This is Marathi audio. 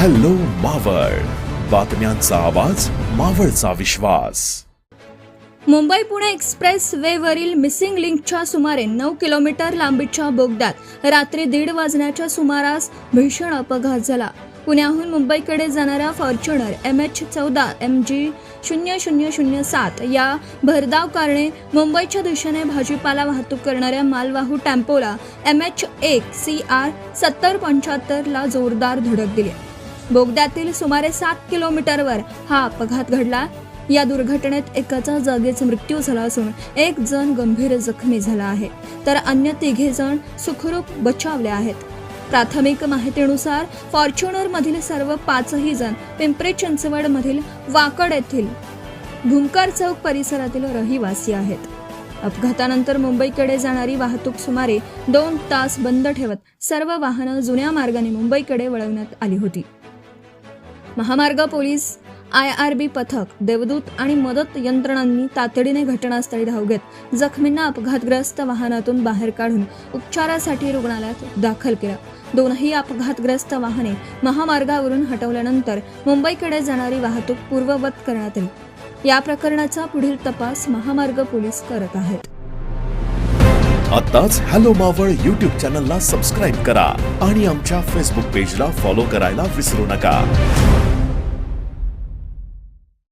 हॅलो मावळ, बातम्यांचा आवाज, मावळचा विश्वास. मुंबई पुणे एक्सप्रेस वेवरील मिसिंग लिंकच्या सुमारे 9 किलोमीटर लांबीच्या बोगद्यात रात्री 1:30 वाजण्याच्या सुमारास भीषण अपघात झाला. पुण्याहून मुंबईकडे जाणाऱ्या फॉर्च्युनर MH14 MG 0007 या भरधाव कारने मुंबईच्या दिशेने भाजीपाला वाहतूक करणाऱ्या मालवाहू टेम्पोला MH1 CR 7075 ला जोरदार धडक दिली. बोगद्यातील सुमारे 7 किलोमीटरवर हा अपघात घडला. या दुर्घटनेत एकाचा जागीच मृत्यू झाला असून एक जण गंभीर जखमी झाला आहे, तर अन्य 3 जण सुखरूप बचावले आहेत. प्राथमिक माहितीनुसार फॉर्च्युनर मधील सर्व 5ही जण पिंपरी चिंचवड मधील वाकड येथील भूमकर चौक परिसरातील रहिवासी आहेत. अपघातानंतर मुंबईकडे जाणारी वाहतूक सुमारे 2 तास बंद ठेवत सर्व वाहनं जुन्या मार्गाने मुंबईकडे वळवण्यात आली होती. महामार्ग पोलीस, IRB पथक, देवदूत आणि मदत यंत्रणांनी तातडीने घटनास्थळी धाव घेत जखमींना अपघातग्रस्त वाहनातून बाहेर काढून उपचारासाठी रुग्णालयात दाखल केलं. 2ही अपघातग्रस्त वाहने महामार्गावरून हटवल्यानंतर मुंबईकडे जाणारी वाहतूक पूर्ववत करण्यात आली. या प्रकरणाचा पुढील तपास महामार्ग पोलीस करत आहेत. आताच हॅलो मावळ YouTube चॅनलला सबस्क्राईब करा आणि आमच्या Facebook पेजला फॉलो करायला विसरू नका.